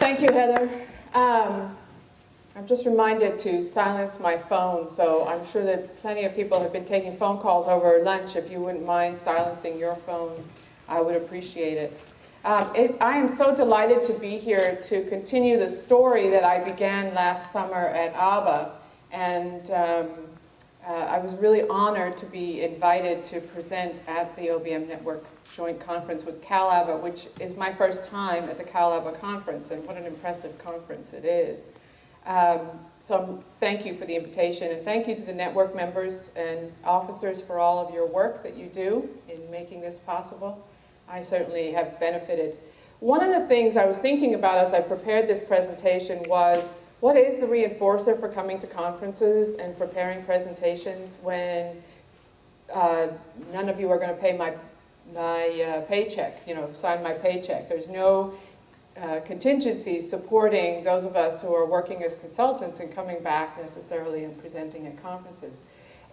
Thank you, Heather. I'm just reminded to silence my phone, so I'm sure that plenty of people have been taking phone calls over lunch. If you wouldn't mind silencing your phone, I would appreciate it. I am so delighted to be here to continue the story that I began last summer at ABBA, and I was really honored to be invited to present at the OBM Network Joint Conference with CalABBA, which is my first time at the CalABBA conference, and what an impressive conference it is. So thank you for the invitation, and thank you to the network members and officers for all of your work that you do in making this possible. I certainly have benefited. One of the things I was thinking about as I prepared this presentation was, what is the reinforcer for coming to conferences and preparing presentations when none of you are going to pay my paycheck, sign my paycheck? There's no contingencies supporting those of us who are working as consultants and coming back necessarily and presenting at conferences.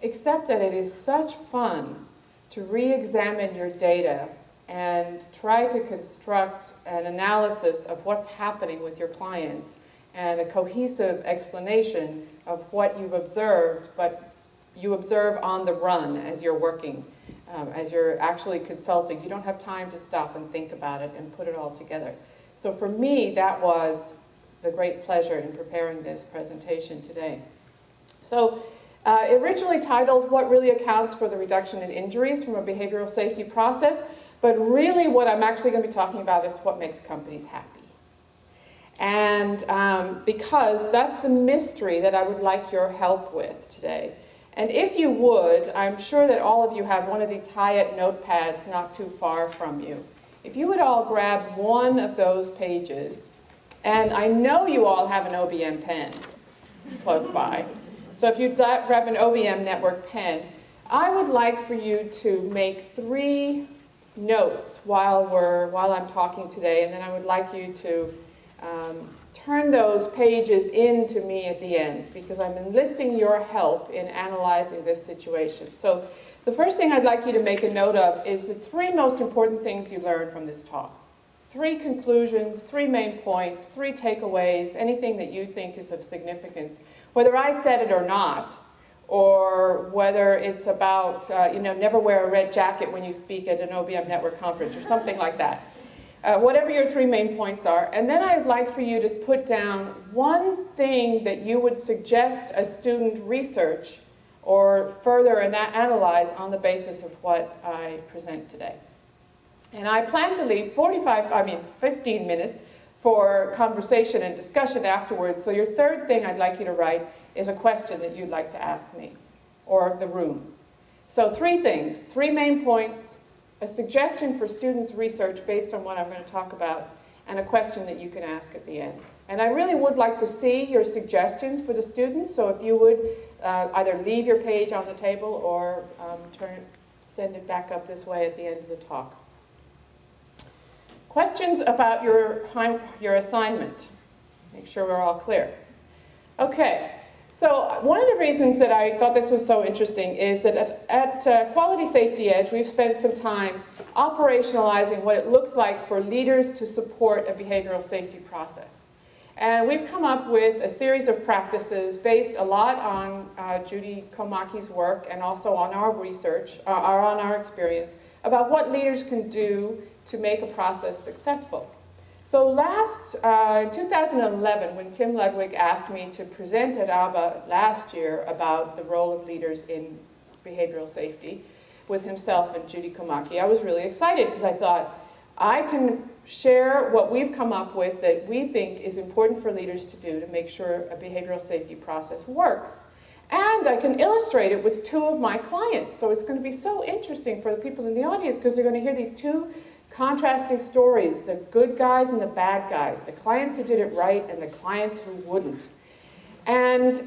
Except that it is such fun to re-examine your data and try to construct an analysis of what's happening with your clients and a cohesive explanation of what you've observed, but you observe on the run as you're working, as you're actually consulting. You don't have time to stop and think about it and put it all together. So for me, that was the great pleasure in preparing this presentation today. So originally titled, What Really Accounts for the Reduction in Injuries from a Behavioral Safety Process, but really what I'm actually going to be talking about is what makes companies happy. And because that's the mystery that I would like your help with today. And if you would, I'm sure that all of you have one of these Hyatt notepads not too far from you. If you would all grab one of those pages, and I know you all have an OBM pen close by. So if you'd grab an OBM network pen, I would like for you to make 3 notes while I'm talking today, and then I would like you to turn those pages in to me at the end, because I'm enlisting your help in analyzing this situation. So the first thing I'd like you to make a note of is the 3 most important things you learned from this talk. 3 conclusions, 3 main points, 3 takeaways, anything that you think is of significance, whether I said it or not, or whether it's about, never wear a red jacket when you speak at an OBM network conference or something like that. Whatever your 3 main points are. And then I'd like for you to put down one thing that you would suggest a student research or further analyze on the basis of what I present today. And I plan to leave 15 minutes for conversation and discussion afterwards. So your 3rd thing I'd like you to write is a question that you'd like to ask me or the room. So 3 things, 3 main points, a suggestion for students' research based on what I'm going to talk about, and a question that you can ask at the end. And I really would like to see your suggestions for the students, so if you would either leave your page on the table or send it back up this way at the end of the talk. Questions about your assignment. Make sure we're all clear. Okay. So one of the reasons that I thought this was so interesting is that at Quality Safety Edge, we've spent some time operationalizing what it looks like for leaders to support a behavioral safety process. And we've come up with a series of practices based a lot on Judy Komaki's work and also on our research, or on our experience, about what leaders can do to make a process successful. So in 2011, when Tim Ludwig asked me to present at ABBA last year about the role of leaders in behavioral safety with himself and Judy Komaki, I was really excited because I thought, I can share what we've come up with that we think is important for leaders to do to make sure a behavioral safety process works. And I can illustrate it with 2 of my clients. So it's going to be so interesting for the people in the audience because they're going to hear these 2 contrasting stories, the good guys and the bad guys, the clients who did it right and the clients who wouldn't. And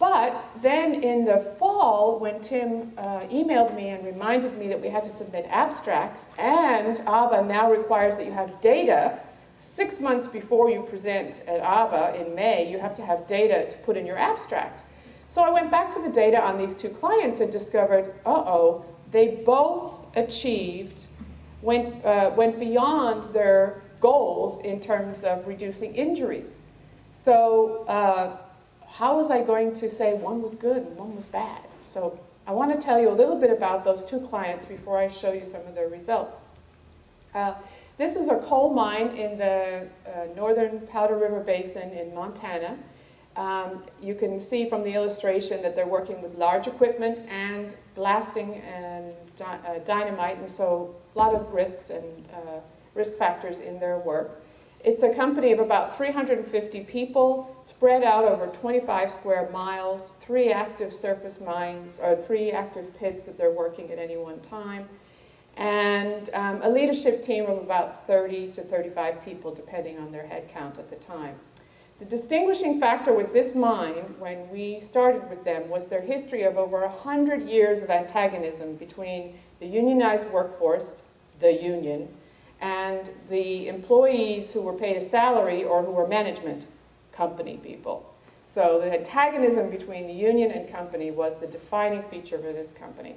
but then in the fall, when Tim emailed me and reminded me that we had to submit abstracts, and ABBA now requires that you have data 6 months before you present at ABBA in May, you have to have data to put in your abstract. So I went back to the data on these 2 clients and discovered, they both achieved went beyond their goals in terms of reducing injuries. So how was I going to say one was good and one was bad? So I want to tell you a little bit about those two clients before I show you some of their results. This is a coal mine in the northern Powder River Basin in Montana. You can see from the illustration that they're working with large equipment and blasting and dynamite, and so a lot of risks and risk factors in their work. It's a company of about 350 people spread out over 25 square miles, 3 active surface mines, or 3 active pits that they're working at any one time, and a leadership team of about 30 to 35 people, depending on their head count at the time. The distinguishing factor with this mine, when we started with them, was their history of over 100 years of antagonism between the unionized workforce, the union, and the employees who were paid a salary or who were management company people. So the antagonism between the union and company was the defining feature for this company.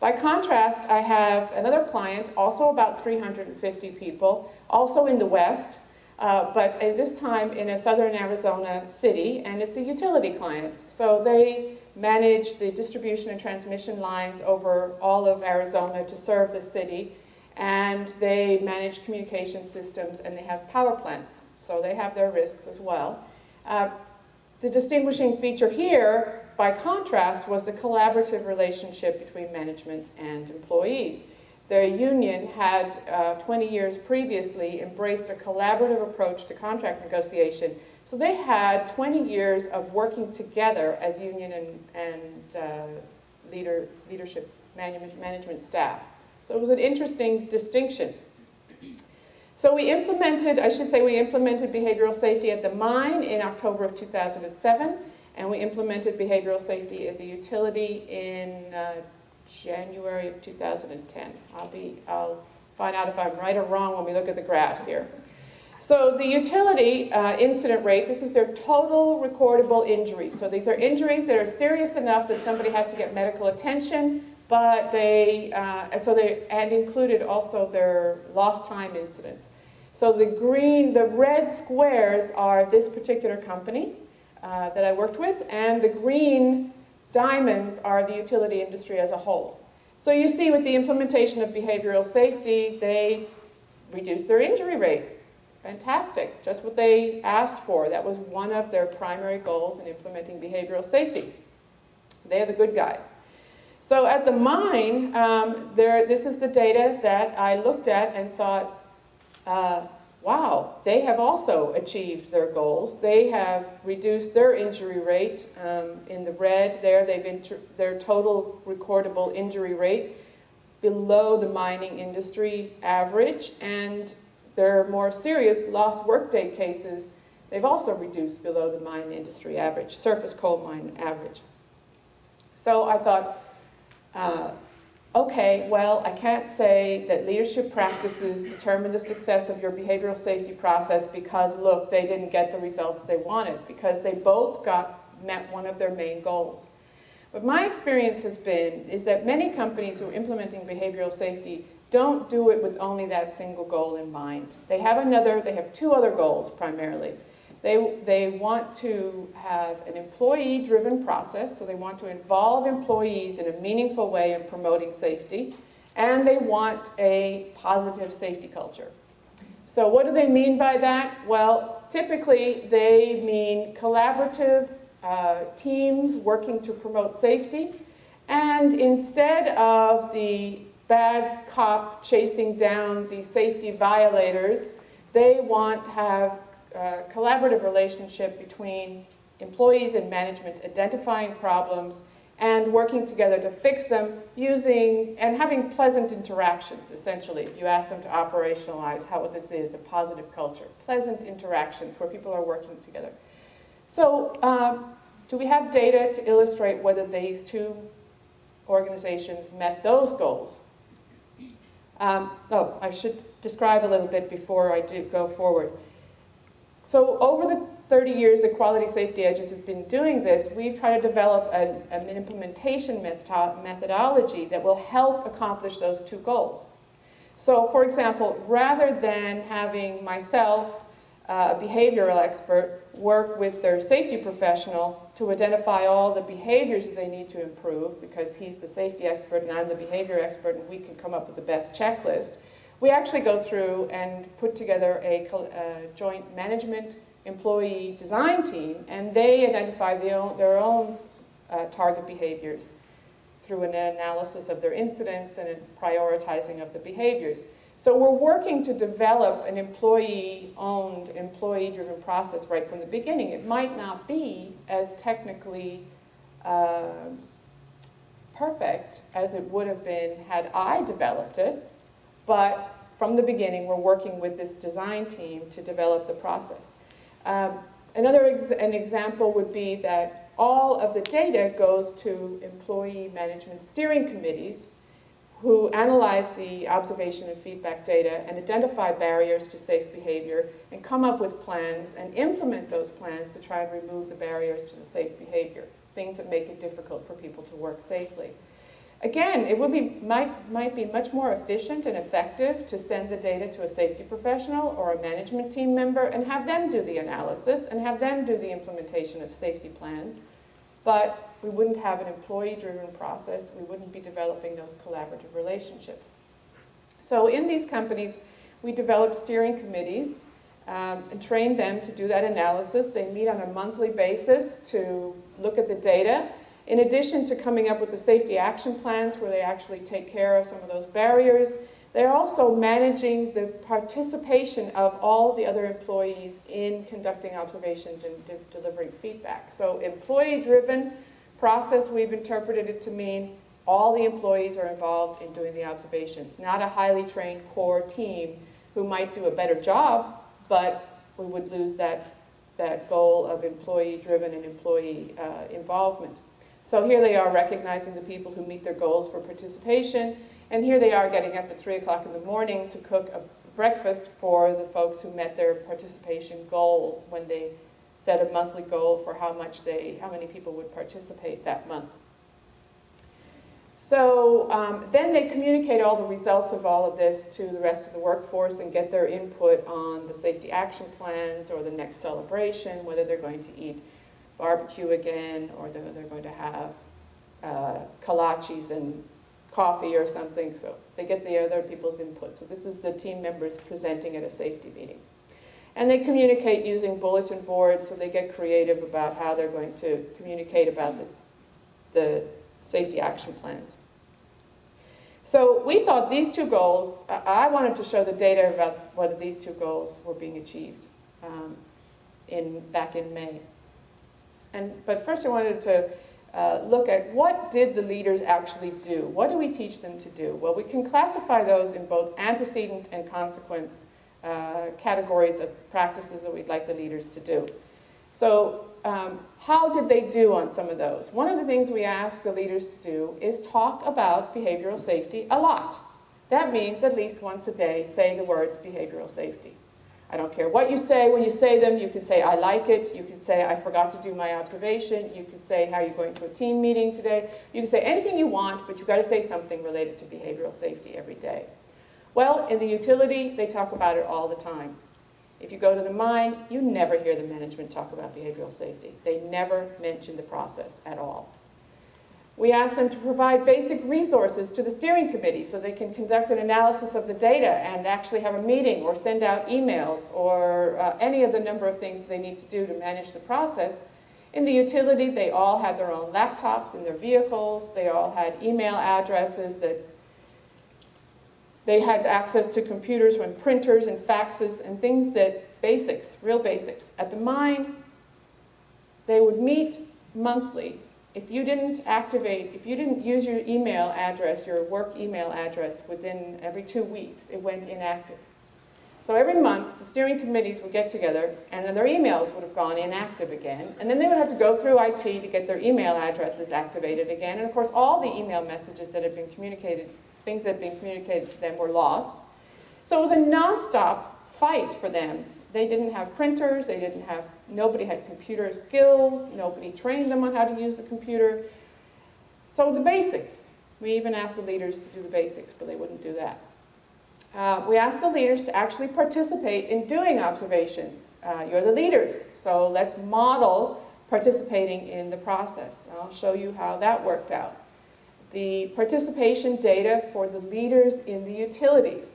By contrast, I have another client, also about 350 people, also in the West, but at this time in a southern Arizona city, and it's a utility client. So they manage the distribution and transmission lines over all of Arizona to serve the city, and they manage communication systems, and they have power plants. So they have their risks as well. The distinguishing feature here, by contrast, was the collaborative relationship between management and employees. Their union had 20 years previously embraced a collaborative approach to contract negotiation. So they had 20 years of working together as union and leadership management staff. So it was an interesting distinction. So we implemented behavioral safety at the mine in October of 2007, and we implemented behavioral safety at the utility in January of 2010. I'll find out if I'm right or wrong when we look at the graphs here. So the utility incident rate, this is their total recordable injuries. So these are injuries that are serious enough that somebody had to get medical attention, but they included also their lost time incidents. So the red squares are this particular company that I worked with, and the green diamonds are the utility industry as a whole. So you see with the implementation of behavioral safety, they reduced their injury rate. Fantastic, just what they asked for. That was one of their primary goals in implementing behavioral safety. They're the good guys. So at the mine, this is the data that I looked at and thought, wow, they have also achieved their goals. They have reduced their injury rate. In the red there, their total recordable injury rate below the mining industry average, and their more serious lost workday cases, they've also reduced below the mine industry average, surface coal mine average. So I thought, okay, well, I can't say that leadership practices determine the success of your behavioral safety process because, look, they didn't get the results they wanted, because they both met one of their main goals. But my experience is that many companies who are implementing behavioral safety don't do it with only that single goal in mind. They have 2 other goals primarily. They want to have an employee-driven process, so they want to involve employees in a meaningful way in promoting safety, and they want a positive safety culture. So what do they mean by that? Well, typically they mean collaborative teams working to promote safety, and instead of the bad cop chasing down the safety violators, they want to have collaborative relationship between employees and management, identifying problems and working together to fix them and having pleasant interactions, essentially. If you ask them to operationalize how this is, a positive culture, pleasant interactions where people are working together. So do we have data to illustrate whether these 2 organizations met those goals? I should describe a little bit before I do go forward. So over the 30 years that Quality Safety Edges has been doing this, we've tried to develop an implementation methodology that will help accomplish those 2 goals. So, for example, rather than having myself, a behavioral expert, work with their safety professional to identify all the behaviors that they need to improve, because he's the safety expert and I'm the behavior expert and we can come up with the best checklist, we actually go through and put together a joint management employee design team, and they identify their own target behaviors through an analysis of their incidents and a prioritizing of the behaviors. So we're working to develop an employee-owned, employee-driven process right from the beginning. It might not be as technically perfect as it would have been had I developed it, but from the beginning we're working with this design team to develop the process. An example would be that all of the data goes to employee management steering committees who analyze the observation and feedback data and identify barriers to safe behavior and come up with plans and implement those plans to try and remove the barriers to the safe behavior, things that make it difficult for people to work safely. Again, it might be much more efficient and effective to send the data to a safety professional or a management team member and have them do the analysis and have them do the implementation of safety plans, but we wouldn't have an employee-driven process. We wouldn't be developing those collaborative relationships. So in these companies, we develop steering committees and train them to do that analysis. They meet on a monthly basis to look at the data. In addition to coming up with the safety action plans where they actually take care of some of those barriers, they're also managing the participation of all the other employees in conducting observations and delivering feedback. So employee-driven process, we've interpreted it to mean all the employees are involved in doing the observations, not a highly trained core team who might do a better job, but we would lose that goal of employee-driven and employee involvement. So here they are recognizing the people who meet their goals for participation, and here they are getting up at 3 o'clock in the morning to cook a breakfast for the folks who met their participation goal when they set a monthly goal for how many people would participate that month. So then they communicate all the results of all of this to the rest of the workforce and get their input on the safety action plans or the next celebration, whether they're going to eat barbecue again, or they're going to have kolaches and coffee or something. So they get the other people's input. So this is the team members presenting at a safety meeting. And they communicate using bulletin boards, so they get creative about how they're going to communicate about the safety action plans. So we thought these two goals, I wanted to show the data about whether these two goals were being achieved back in May. But first I wanted to look at what did the leaders actually do? What do we teach them to do? Well, we can classify those in both antecedent and consequence categories of practices that we'd like the leaders to do. So how did they do on some of those? One of the things we ask the leaders to do is talk about behavioral safety a lot. That means at least once a day, say the words behavioral safety. I don't care what you say when you say them. You can say, I like it. You can say, I forgot to do my observation. You can say how you're going to a team meeting today. You can say anything you want, but you've got to say something related to behavioral safety every day. Well, in the utility, they talk about it all the time. If you go to the mine, you never hear the management talk about behavioral safety. They never mention the process at all. We ask them to provide basic resources to the steering committee so they can conduct an analysis of the data and actually have a meeting or send out emails or any of the number of things they need to do to manage the process. In the utility, they all had their own laptops in their vehicles. They all had email addresses that they had access to computers and printers and faxes and things that basics, real basics. At the mine, they would meet monthly. If you didn't use your email address, your work email address within every 2 weeks, it went inactive. So every month, the steering committees would get together and then their emails would have gone inactive again. And then they would have to go through IT to get their email addresses activated again. And of course, all the email messages that had been communicated, things that had been communicated to them were lost. So it was a nonstop fight for them. They didn't have printers, nobody had computer skills, nobody trained them on how to use the computer. So the basics. We even asked the leaders to do the basics, but they wouldn't do that. We asked the leaders to actually participate in doing observations. You're the leaders, so let's model participating in the process. And I'll show you how that worked out. The participation data for the leaders in the utilities.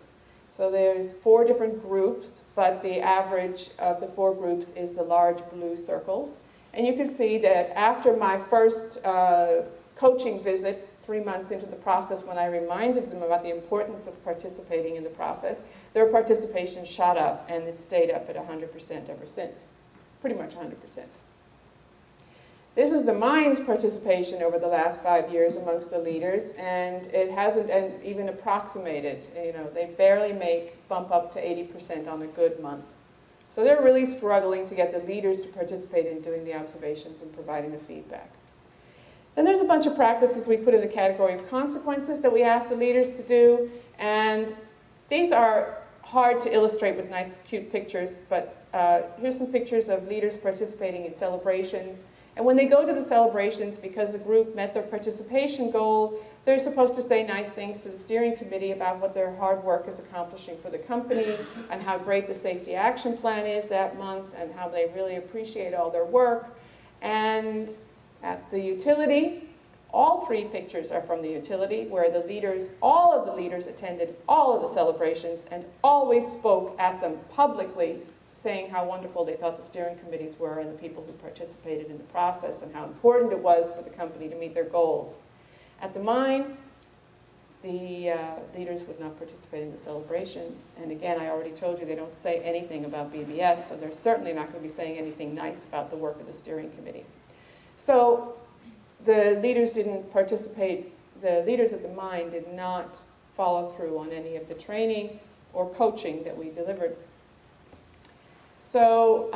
So there's 4 different groups, but the average of the 4 groups is the large blue circles. And you can see that after my first coaching visit, 3 months into the process, when I reminded them about the importance of participating in the process, their participation shot up, and it stayed up at 100% ever since. Pretty much 100%. This is the mind's participation over the last 5 years amongst the leaders, and it hasn't even approximated. You know, they barely bump up to 80% on a good month. So they're really struggling to get the leaders to participate in doing the observations and providing the feedback. Then there's a bunch of practices we put in the category of consequences that we ask the leaders to do, and these are hard to illustrate with nice, cute pictures, but here's some pictures of leaders participating in celebrations. And when they go to the celebrations, because the group met their participation goal, they're supposed to say nice things to the steering committee about what their hard work is accomplishing for the company, and how great the safety action plan is that month, and how they really appreciate all their work. And at the utility, all 3 pictures are from the utility, where the leaders, all of the leaders attended all of the celebrations and always spoke at them publicly, saying how wonderful they thought the steering committees were and the people who participated in the process, and how important it was for the company to meet their goals. At the mine, the leaders would not participate in the celebrations. And again, I already told you they don't say anything about BBS, so they're certainly not going to be saying anything nice about the work of the steering committee. So the leaders didn't participate, the leaders at the mine did not follow through on any of the training or coaching that we delivered. So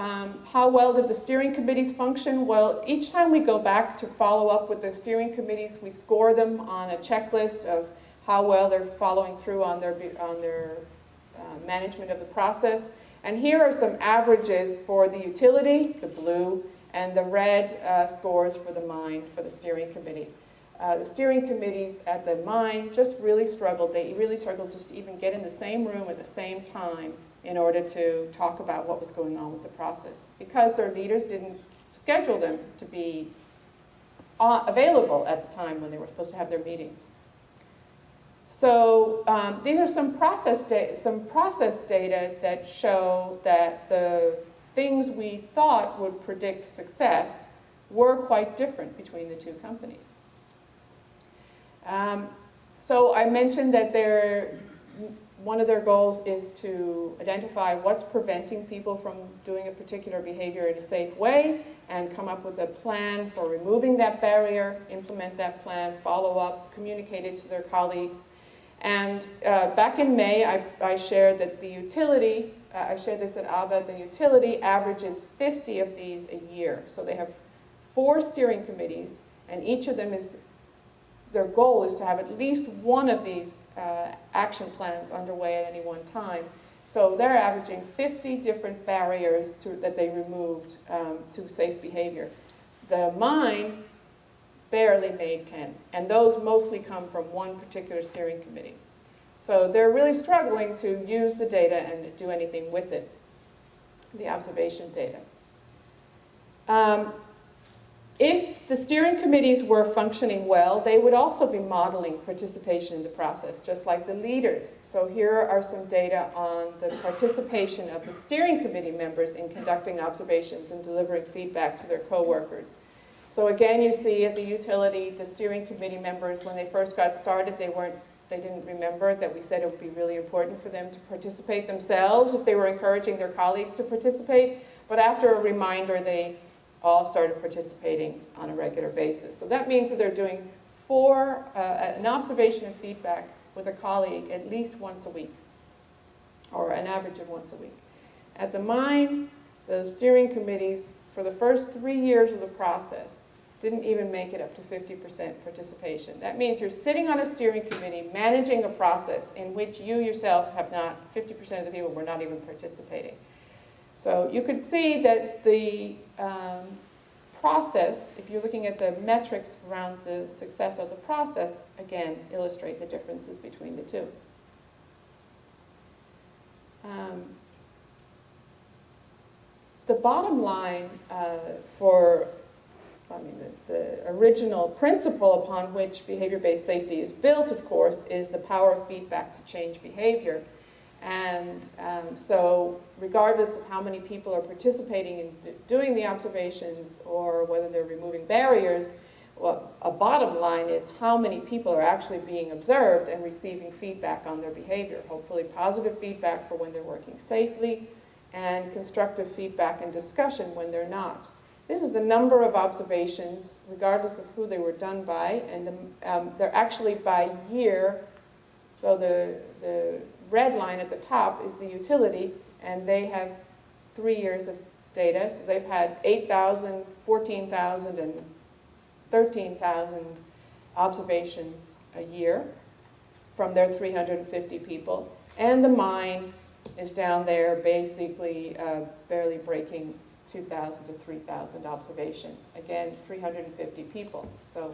how well did the steering committees function? Well, each time we go back to follow up with the steering committees, we score them on a checklist of how well they're following through on their management of the process. And here are some averages for the utility, the blue, and the red scores for the mine, for the steering committee. The steering committees at the mine just really struggled. They really struggled just to even get in the same room at the same time in order to talk about what was going on with the process, because their leaders didn't schedule them to be available at the time when they were supposed to have their meetings. So these are some process data that show that the things we thought would predict success were quite different between the 2 companies. So I mentioned that one of their goals is to identify what's preventing people from doing a particular behavior in a safe way, and come up with a plan for removing that barrier, implement that plan, follow up, communicate it to their colleagues. And back in May, I shared that the utility, I shared this at ABA, the utility averages 50 of these a year. So they have 4 steering committees, and each of them their goal is to have at least one of these action plans underway at any one time. So they're averaging 50 different barriers that they removed to safe behavior. The mine barely made 10, and those mostly come from one particular steering committee. So they're really struggling to use the data and do anything with it, the observation data. If the steering committees were functioning well, they would also be modeling participation in the process, just like the leaders. So here are some data on the participation of the steering committee members in conducting observations and delivering feedback to their coworkers. So again, you see at the utility, the steering committee members, when they first got started, they didn't remember that we said it would be really important for them to participate themselves if they were encouraging their colleagues to participate. But after a reminder, they all started participating on a regular basis. So that means that they're doing an observation and feedback with a colleague at least once a week, or an average of once a week. At the mine, the steering committees, for the first 3 years of the process, didn't even make it up to 50% participation. That means you're sitting on a steering committee managing a process in which you yourself have not, 50% of the people were not even participating. So you could see that the process, if you're looking at the metrics around the success of the process, again, illustrate the differences between the 2. The bottom line for the original principle upon which behavior-based safety is built, of course, is the power of feedback to change behavior. And so regardless of how many people are participating in doing the observations or whether they're removing barriers, well, a bottom line is how many people are actually being observed and receiving feedback on their behavior. Hopefully positive feedback for when they're working safely, and constructive feedback and discussion when they're not. This is the number of observations, regardless of who they were done by, and they're actually by year. So the red line at the top is the utility, and they have 3 years of data. So they've had 8,000, 14,000, and 13,000 observations a year from their 350 people. And the mine is down there, basically barely breaking 2,000 to 3,000 observations. Again, 350 people. So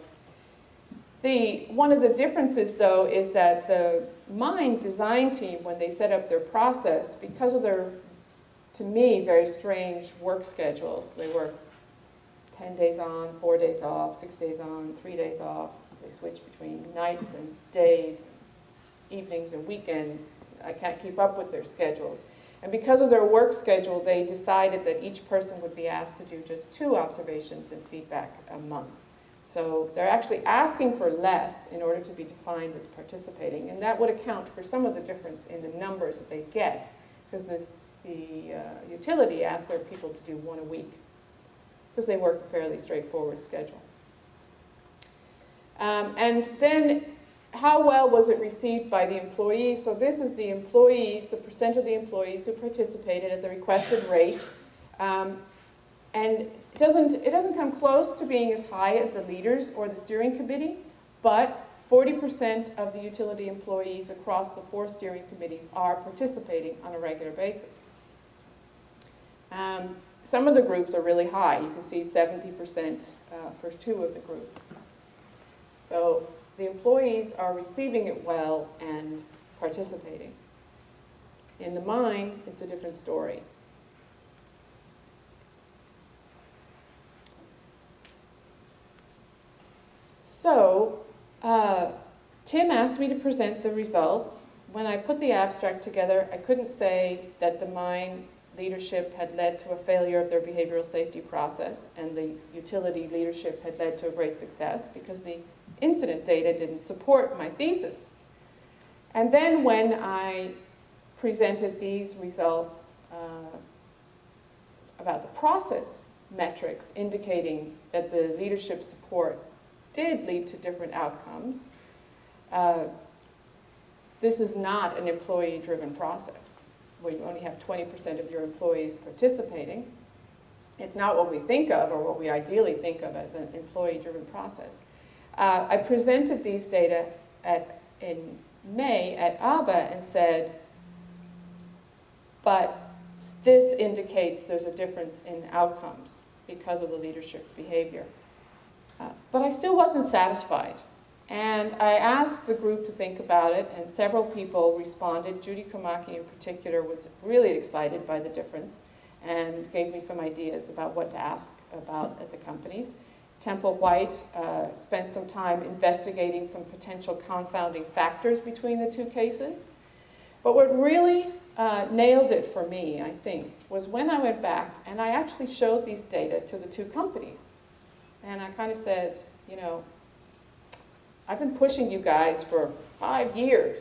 one of the differences, though, is that the mine design team, when they set up their process, because of their, to me, very strange work schedules, they work 10 days on, 4 days off, 6 days on, 3 days off. They switch between nights and days, evenings and weekends. I can't keep up with their schedules. And because of their work schedule, they decided that each person would be asked to do just 2 observations and feedback a month. So they're actually asking for less in order to be defined as participating. And that would account for some of the difference in the numbers that they get, because the utility asked their people to do 1 a week, because they work a fairly straightforward schedule. And then how well was it received by the employees? So this is the employees, the percent of the employees who participated at the requested rate. And it doesn't come close to being as high as the leaders or the steering committee, but 40% of the utility employees across the 4 steering committees are participating on a regular basis. Some of the groups are really high. You can see 70% for 2 of the groups. So the employees are receiving it well and participating. In the mine, it's a different story. So, Tim asked me to present the results. When I put the abstract together, I couldn't say that the mine leadership had led to a failure of their behavioral safety process and the utility leadership had led to a great success, because the incident data didn't support my thesis. And then when I presented these results about the process metrics indicating that the leadership support did lead to different outcomes, this is not an employee-driven process where you only have 20% of your employees participating. It's not what we think of or what we ideally think of as an employee-driven process. I presented these data in May at ABA and said, but this indicates there's a difference in outcomes because of the leadership behavior. But I still wasn't satisfied. And I asked the group to think about it, and several people responded. Judy Komaki in particular was really excited by the difference and gave me some ideas about what to ask about at the companies. Temple White spent some time investigating some potential confounding factors between the 2 cases. But what really nailed it for me, I think, was when I went back and I actually showed these data to the 2 companies. And I kind of said, you know, I've been pushing you guys for 5 years,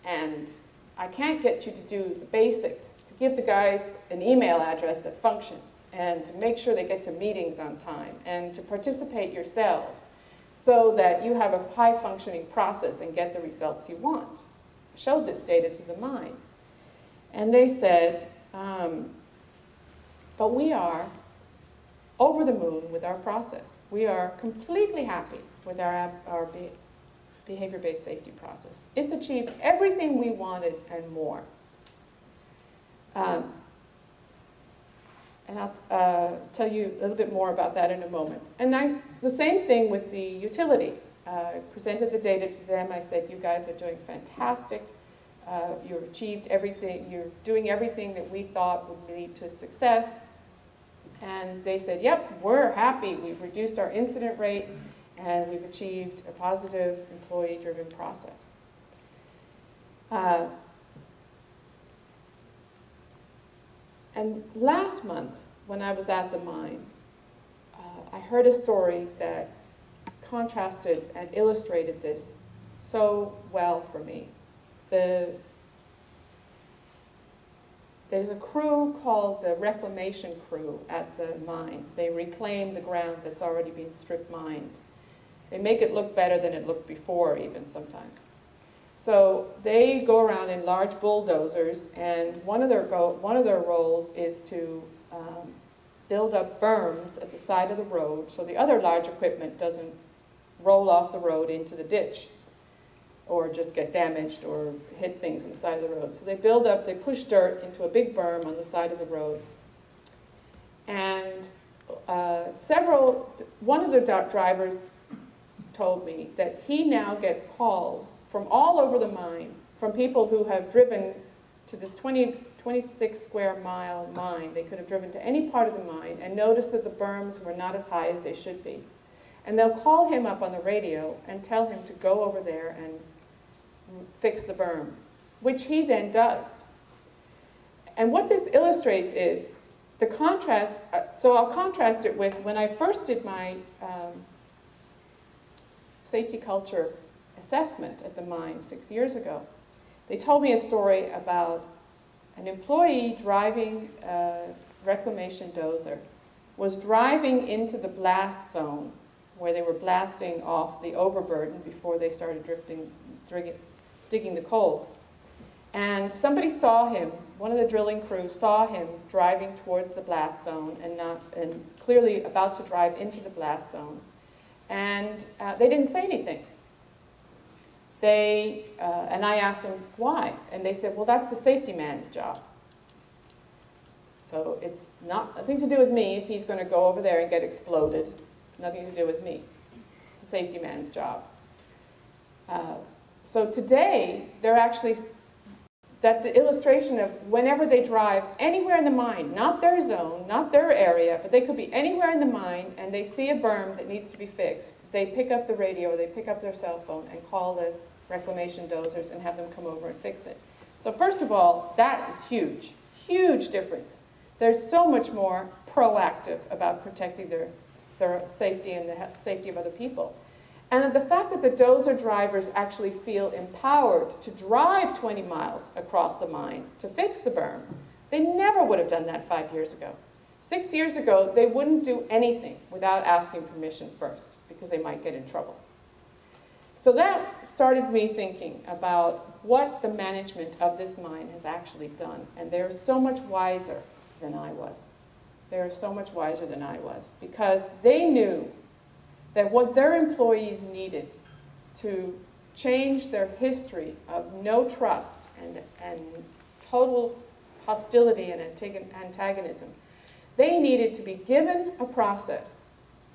and I can't get you to do the basics, to give the guys an email address that functions, and to make sure they get to meetings on time, and to participate yourselves so that you have a high-functioning process and get the results you want. I showed this data to the mine. And they said, but we are over the moon with our process. We are completely happy with our behavior-based safety process. It's achieved everything we wanted and more. And I'll tell you a little bit more about that in a moment. And the same thing with the utility. I presented the data to them. I said, you guys are doing fantastic. you've achieved everything, you're doing everything that we thought would lead to success. And they said, yep, we're happy. We've reduced our incident rate and we've achieved a positive employee-driven process. And last month, when I was at the mine, I heard a story that contrasted and illustrated this so well for me. There's a crew called the reclamation crew at the mine. They reclaim the ground that's already been strip mined. They make it look better than it looked before, even sometimes. So they go around in large bulldozers, and one of their roles is to build up berms at the side of the road so the other large equipment doesn't roll off the road into the ditch or just get damaged or hit things on the side of the road. So they push dirt into a big berm on the side of the roads. And one of the drivers told me that he now gets calls from all over the mine, from people who have driven to this 26 square mile mine. They could have driven to any part of the mine and noticed that the berms were not as high as they should be. And they'll call him up on the radio and tell him to go over there and fix the berm, which he then does. And what this illustrates is the contrast. So I'll contrast it with when I first did my safety culture assessment at the mine 6 years ago. They told me a story about an employee driving a reclamation dozer was driving into the blast zone where they were blasting off the overburden before they started digging the coal. And somebody saw him, one of the drilling crews saw him driving towards the blast zone and clearly about to drive into the blast zone. And they didn't say anything. And I asked them why, and they said, well, that's the safety man's job. So it's nothing to do with me if he's going to go over there and get exploded. Nothing to do with me. It's the safety man's job. So today, they're actually, that the illustration of whenever they drive anywhere in the mine, not their zone, not their area, but they could be anywhere in the mine, and they see a berm that needs to be fixed, they pick up the radio or they pick up their cell phone and call the reclamation dozers and have them come over and fix it. So first of all, that is huge, huge difference. They're so much more proactive about protecting their safety and the safety of other people. And the fact that the dozer drivers actually feel empowered to drive 20 miles across the mine to fix the berm, they never would have done that 5 years ago. 6 years ago, they wouldn't do anything without asking permission first because they might get in trouble. So that started me thinking about what the management of this mine has actually done. And they're so much wiser than I was. They're so much wiser than I was because they knew that what their employees needed to change their history of no trust and total hostility and antagonism, they needed to be given a process,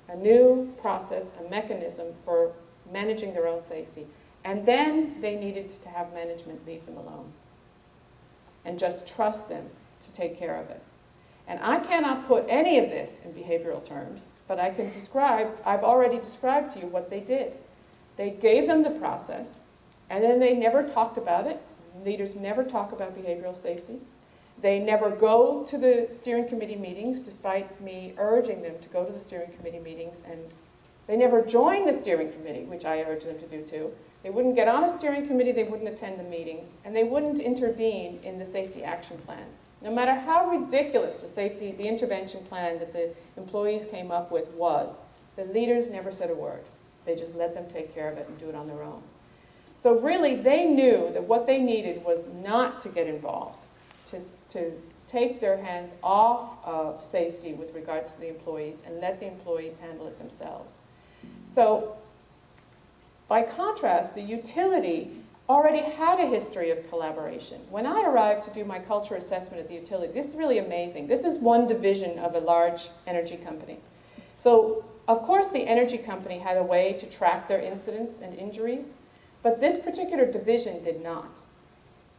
a new process, a mechanism for managing their own safety. And then they needed to have management leave them alone and just trust them to take care of it. And I cannot put any of this in behavioral terms, but I can I've already described to you what they did. They gave them the process, and then they never talked about it. Leaders never talk about behavioral safety. They never go to the steering committee meetings, despite me urging them to go to the steering committee meetings, and they never join the steering committee, which I urge them to do too. They wouldn't get on a steering committee, they wouldn't attend the meetings, and they wouldn't intervene in the safety action plans. No matter how ridiculous the intervention plan that the employees came up with was, the leaders never said a word. They just let them take care of it and do it on their own. So really, they knew that what they needed was not to get involved, to take their hands off of safety with regards to the employees and let the employees handle it themselves. So, by contrast, the utility already had a history of collaboration. When I arrived to do my culture assessment at the utility, this is really amazing. This is one division of a large energy company. So, of course, the energy company had a way to track their incidents and injuries, but this particular division did not.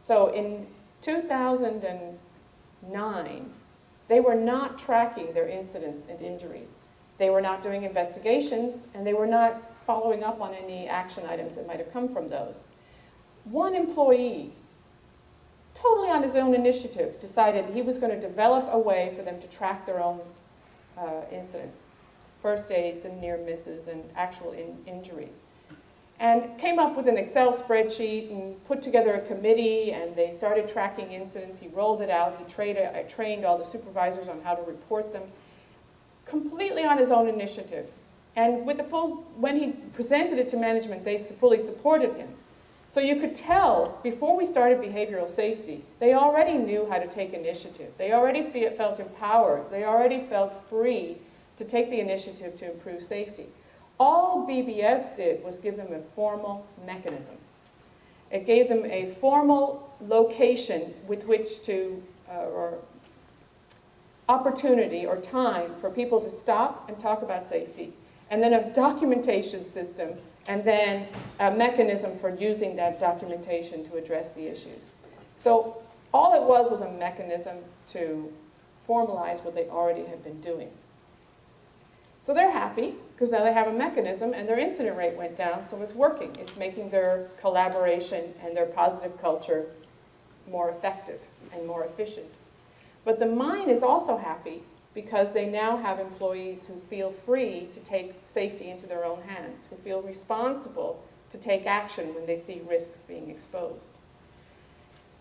So in 2009, they were not tracking their incidents and injuries. They were not doing investigations, and they were not following up on any action items that might have come from those. One employee, totally on his own initiative, decided he was going to develop a way for them to track their own incidents, first aids and near misses and actual injuries. And came up with an Excel spreadsheet and put together a committee, and they started tracking incidents. He rolled it out. He trained all the supervisors on how to report them, completely on his own initiative. And with when he presented it to management, they fully supported him. So you could tell, before we started behavioral safety, they already knew how to take initiative. They already felt empowered. They already felt free to take the initiative to improve safety. All BBS did was give them a formal mechanism. It gave them a formal location with which to, or opportunity or time for people to stop and talk about safety, and then a documentation system, and then a mechanism for using that documentation to address the issues. So all it was a mechanism to formalize what they already had been doing. So they're happy, because now they have a mechanism, and their incident rate went down, so it's working. It's making their collaboration and their positive culture more effective and more efficient. But the mine is also happy because they now have employees who feel free to take safety into their own hands, who feel responsible to take action when they see risks being exposed.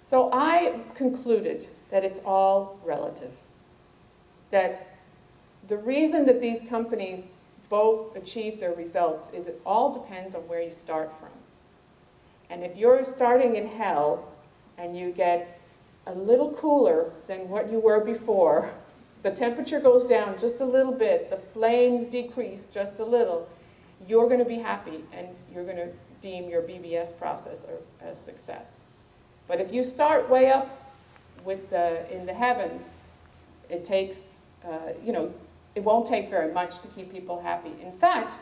So I concluded that it's all relative, that the reason that these companies both achieve their results is it all depends on where you start from. And if you're starting in hell and you get a little cooler than what you were before, the temperature goes down just a little bit, the flames decrease just a little, you're going to be happy and you're going to deem your BBS process a success. But if you start way up in the heavens, it takes, it won't take very much to keep people happy. In fact,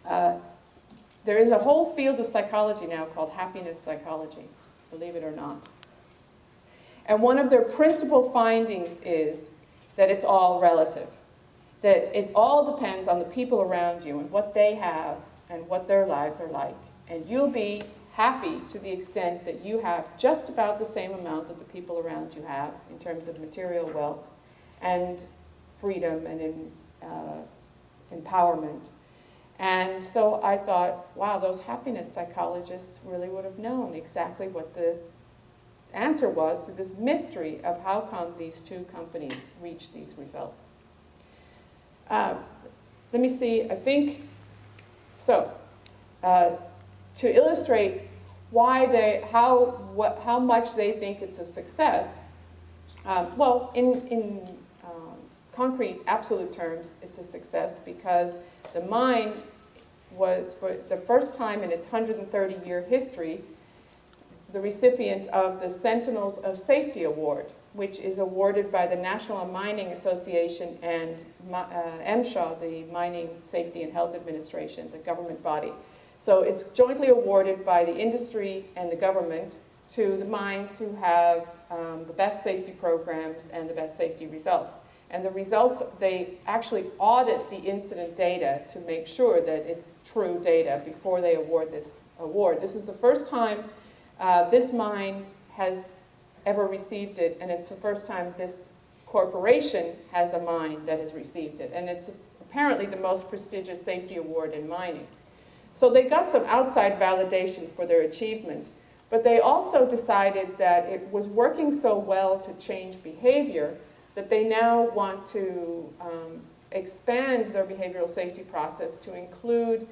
there is a whole field of psychology now called happiness psychology, believe it or not. And one of their principal findings is that it's all relative, that it all depends on the people around you and what they have and what their lives are like. And you'll be happy to the extent that you have just about the same amount that the people around you have in terms of material wealth and freedom and empowerment. And so I thought, wow, those happiness psychologists really would have known exactly what the answer was to this mystery of how come these two companies reach these results. Let me see, I think, so to illustrate how much they think it's a success, well, in concrete, absolute terms, it's a success because the mine was, for the first time in its 130-year history, the recipient of the Sentinels of Safety Award, which is awarded by the National Mining Association and MSHA, the Mining Safety and Health Administration, the government body. So it's jointly awarded by the industry and the government to the mines who have the best safety programs and the best safety results. And the results, they actually audit the incident data to make sure that it's true data before they award this award. This is the first time this mine has ever received it, and it's the first time this corporation has a mine that has received it. And it's apparently the most prestigious safety award in mining. So they got some outside validation for their achievement, but they also decided that it was working so well to change behavior that they now want to expand their behavioral safety process to include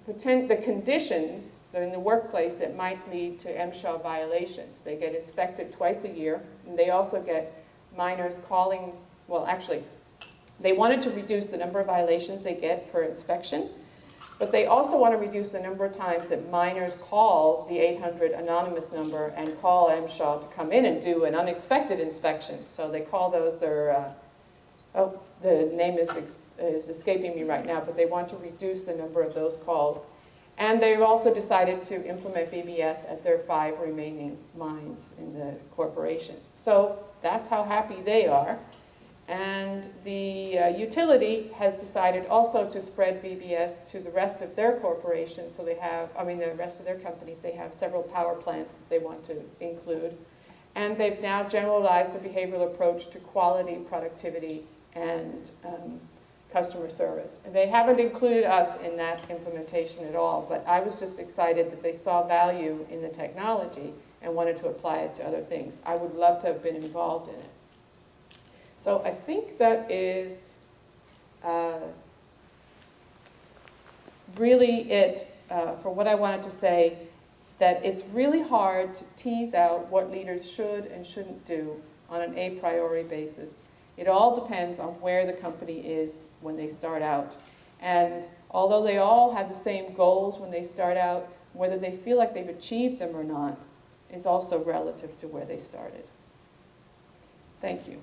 the conditions in the workplace that might lead to MSHA violations. They get inspected twice a year, and they also get miners calling, well, actually, they wanted to reduce the number of violations they get per inspection, but they also want to reduce the number of times that miners call the 800 anonymous number and call MSHA to come in and do an unexpected inspection. So they call those their, the name is escaping me right now, but they want to reduce the number of those calls. And they've also decided to implement BBS at their 5 remaining mines in the corporation. So that's how happy they are. And the utility has decided also to spread BBS to the rest of their corporation. So they have, the rest of their companies, they have several power plants that they want to include. And they've now generalized the behavioral approach to quality, productivity, and customer service. And they haven't included us in that implementation at all, but I was just excited that they saw value in the technology and wanted to apply it to other things. I would love to have been involved in it. So I think that is really it for what I wanted to say, that it's really hard to tease out what leaders should and shouldn't do on an a priori basis. It all depends on where the company is when they start out. And although they all have the same goals when they start out, whether they feel like they've achieved them or not is also relative to where they started. Thank you.